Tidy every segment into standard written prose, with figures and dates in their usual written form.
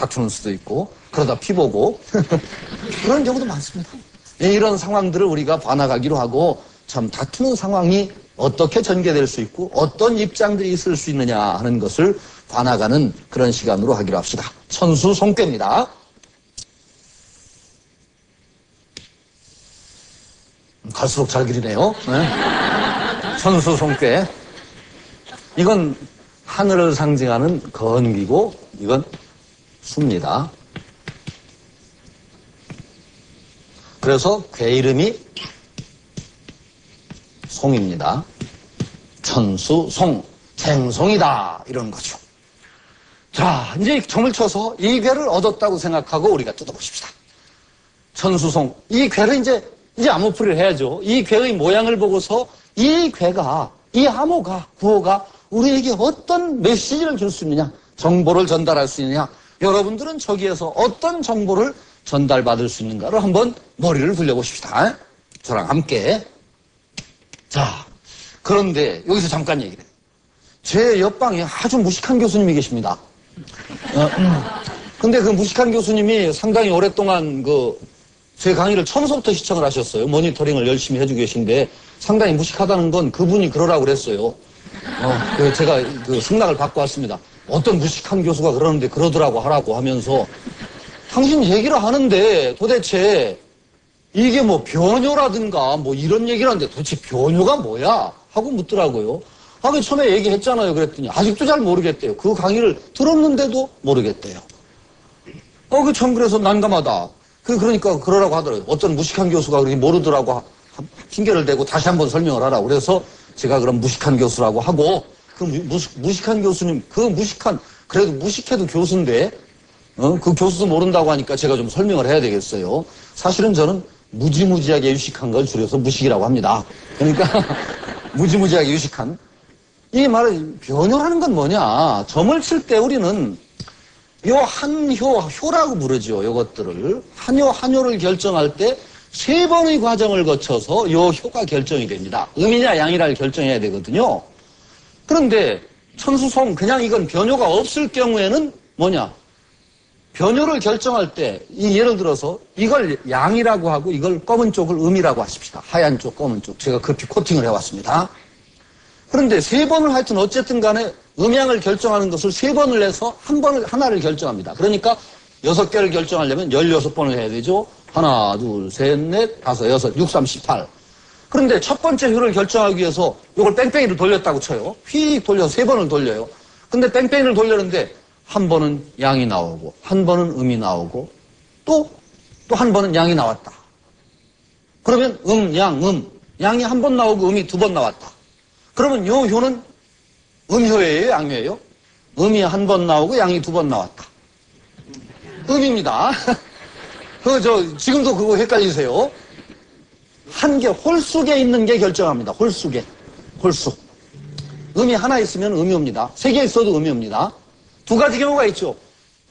다투는 수도 있고 그러다 피 보고 그런 경우도 많습니다. 이런 상황들을 우리가 반항하기로 하고 참 다투는 상황이 어떻게 전개될 수 있고 어떤 입장들이 있을 수 있느냐 하는 것을 반항하는 그런 시간으로 하기로 합시다. 천수송괴입니다. 갈수록 잘 그리네요. 네. 천수송괴. 이건 하늘을 상징하는 건기고 이건 수입니다. 그래서 괴 이름이 송입니다. 천수송, 쟁송이다 이런 거죠. 자, 이제 점을 쳐서 이 괴를 얻었다고 생각하고 우리가 뜯어보십시다. 천수송, 이 괴를 이제 암호풀이를 해야죠. 이 괴의 모양을 보고서 이 괴가, 이 암호가, 구호가 우리에게 어떤 메시지를 줄 수 있느냐, 정보를 전달할 수 있느냐, 여러분들은 저기에서 어떤 정보를 전달받을 수 있는가를 한번 머리를 굴려보십시다. 저랑 함께. 자, 그런데 여기서 잠깐 얘기를 해요. 제 옆방에 아주 무식한 교수님이 계십니다. 근데 그 무식한 교수님이 상당히 오랫동안 제 강의를 처음부터 시청을 하셨어요. 모니터링을 열심히 해주고 계신데 상당히 무식하다는 건 그분이 그러라고 그랬어요. 제가 승낙을 받고 왔습니다. 어떤 무식한 교수가 그러는데 그러더라고 하라고 하면서 당신 얘기를 하는데 도대체 이게 뭐 변효라든가 뭐 이런 얘기를 하는데 도대체 변효가 뭐야? 하고 묻더라고요. 그 처음에 얘기했잖아요. 그랬더니 아직도 잘 모르겠대요. 그 강의를 들었는데도 모르겠대요. 참 그래서 난감하다. 그러니까 그러라고 하더라고요. 어떤 무식한 교수가 그렇게 모르더라고 핑계를 대고 다시 한번 설명을 하라고. 그래서 제가 그럼 무식한 교수라고 하고 그 무식한 교수님, 그래도 무식해도 교수인데 그 교수도 모른다고 하니까 제가 좀 설명을 해야 되겠어요. 사실은 저는 무지무지하게 유식한 걸 줄여서 무식이라고 합니다. 그러니까 무지무지하게 유식한. 이 말은 변효라는 건 뭐냐. 점을 칠 때 우리는 요 효라고 부르죠. 요것들을. 한효를 결정할 때 3번의 과정을 거쳐서 요 효가 결정이 됩니다. 음이냐 양이냐를 결정해야 되거든요. 그런데 천수송 그냥 이건 변효가 없을 경우에는 뭐냐. 변효를 결정할 때 예를 들어서 이걸 양이라고 하고 이걸 검은 쪽을 음이라고 하십시다. 하얀 쪽, 검은 쪽. 제가 급히 코팅을 해왔습니다. 그런데 3번을 하여튼 어쨌든 간에 음양을 결정하는 것을 3번을 해서 하나를 결정합니다. 그러니까 6개를 결정하려면 16번을 해야 되죠. 하나, 둘, 셋, 넷, 다섯, 여섯, 6, 3, 18. 그런데 첫 번째 효를 결정하기 위해서 이걸 뺑뺑이를 돌렸다고 쳐요. 휙 돌려서 3번을 돌려요. 근데 뺑뺑이를 돌렸는데 한 번은 양이 나오고 한 번은 음이 나오고 또 한 번은 양이 나왔다. 그러면 양이 한 번 나오고 음이 2번 나왔다. 그러면 요 효는 음효예요, 양효예요? 음이 한 번 나오고 양이 2번 나왔다. 음입니다. 지금도 그거 헷갈리세요. 홀쑥에 있는 게 결정합니다. 홀쑥. 음이 하나 있으면 음효입니다. 3개 있어도 음효입니다. 2가지 경우가 있죠.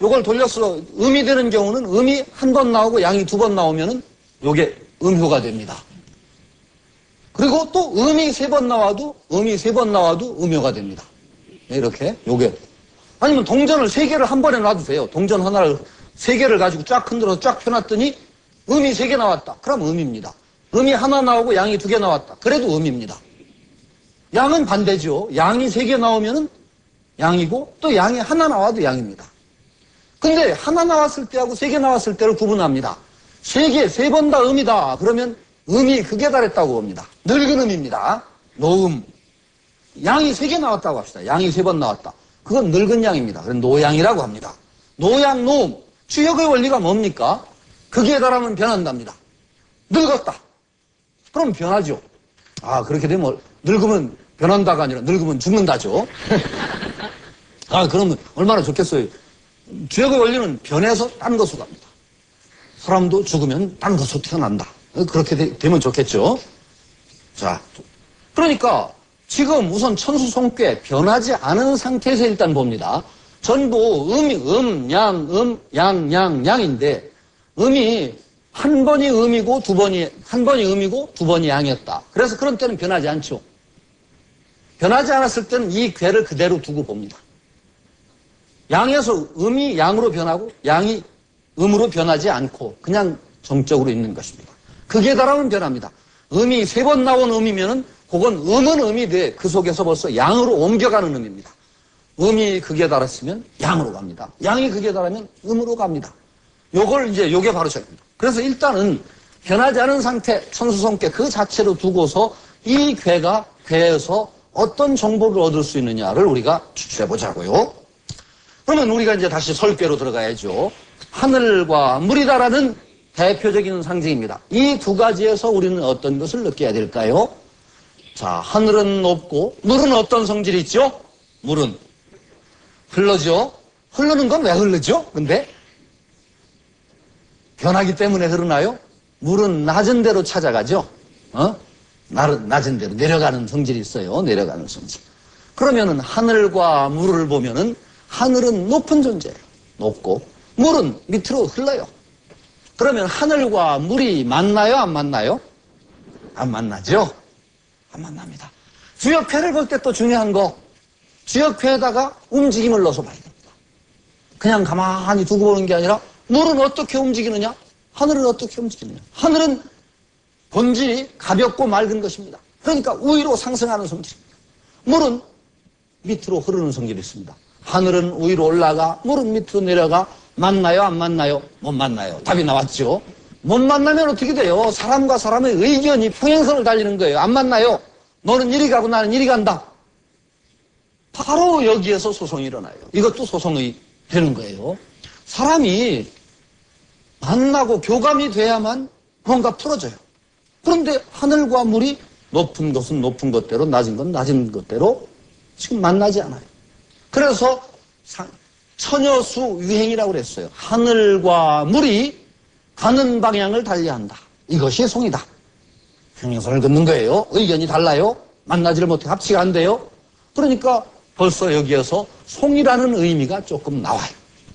요걸 돌려서 음이 되는 경우는 음이 한 번 나오고 양이 2번 나오면은 요게 음효가 됩니다. 그리고 또 음이 3번 나와도 음효가 됩니다. 이렇게 요게. 아니면 동전을 3개를 한 번에 놔도 돼요. 동전 하나를 3개를 가지고 쫙 흔들어서 쫙 펴놨더니 음이 3개 나왔다. 그럼 음입니다. 음이 하나 나오고 양이 2개 나왔다. 그래도 음입니다. 양은 반대죠. 양이 3개 나오면은 양이고 또 양이 하나 나와도 양입니다. 근데 하나 나왔을 때하고 3개 나왔을 때를 구분합니다. 3번 다 음이다. 그러면 음이 극에 달했다고 봅니다. 늙은 음입니다. 노음. 양이 3개 나왔다고 합시다. 양이 3번 나왔다. 그건 늙은 양입니다. 그건 노양이라고 합니다. 노양, 노음. 주역의 원리가 뭡니까? 극에 달하면 변한답니다. 늙었다. 그럼 변하죠. 그렇게 되면 늙으면 변한다가 아니라 늙으면 죽는다죠. 그러면 얼마나 좋겠어요. 주역의 원리는 변해서 딴 것으로 갑니다. 사람도 죽으면 딴 것으로 태어난다. 그렇게 되면 좋겠죠. 자, 그러니까 지금 우선 천수송괴 변하지 않은 상태에서 일단 봅니다. 전부 양인데 음이 한 번이 음이고 한 번이 음이고 2번이 양이었다. 그래서 그런 때는 변하지 않죠. 변하지 않았을 때는 이 괴를 그대로 두고 봅니다. 양에서 음이 양으로 변하고 양이 음으로 변하지 않고 그냥 정적으로 있는 것입니다. 극에 달하면 변합니다. 음이 3번 나온 음이면은 그건 음은 음이 돼 그 속에서 벌써 양으로 옮겨가는 음입니다. 음이 극에 달했으면 양으로 갑니다. 양이 극에 달하면 음으로 갑니다. 요게 바로 저입니다. 그래서 일단은 변하지 않은 상태, 천수성계 그 자체로 두고서 이 괴에서 어떤 정보를 얻을 수 있느냐를 우리가 추출해 보자고요. 그러면 우리가 이제 다시 설괴로 들어가야죠. 하늘과 물이다라는 대표적인 상징입니다. 이 두 가지에서 우리는 어떤 것을 느껴야 될까요? 자, 하늘은 높고 물은 어떤 성질이 있죠? 물은 흐르죠. 흐르는 건 왜 흐르죠? 근데 변하기 때문에 흐르나요? 물은 낮은 데로 찾아가죠. 낮은 데로 내려가는 성질이 있어요. 내려가는 성질. 그러면은 하늘과 물을 보면은 하늘은 높은 존재예요. 높고 물은 밑으로 흘러요. 그러면 하늘과 물이 만나요? 안 만나요? 안 만나죠? 안 만납니다. 주역회를 볼 때 또 중요한 거, 주역회에다가 움직임을 넣어서 봐야 됩니다. 그냥 가만히 두고 보는 게 아니라 물은 어떻게 움직이느냐? 하늘은 어떻게 움직이느냐? 하늘은 본질이 가볍고 맑은 것입니다. 그러니까 위로 상승하는 성질입니다. 물은 밑으로 흐르는 성질이 있습니다. 하늘은 위로 올라가, 물은 밑으로 내려가. 만나요? 안 만나요? 못 만나요. 답이 나왔죠? 못 만나면 어떻게 돼요? 사람과 사람의 의견이 평행선을 달리는 거예요. 안 만나요? 너는 이리 가고 나는 이리 간다. 바로 여기에서 소송이 일어나요. 이것도 소송이 되는 거예요. 사람이 만나고 교감이 돼야만 뭔가 풀어져요. 그런데 하늘과 물이 높은 것은 높은 것대로 낮은 건 낮은 것대로 지금 만나지 않아요. 그래서 처녀수 유행이라고 그랬어요. 하늘과 물이 가는 방향을 달리한다. 이것이 송이다. 평행선을 긋는 거예요. 의견이 달라요. 만나지를 못해 합치가 안 돼요. 그러니까 벌써 여기에서 송이라는 의미가 조금 나와요.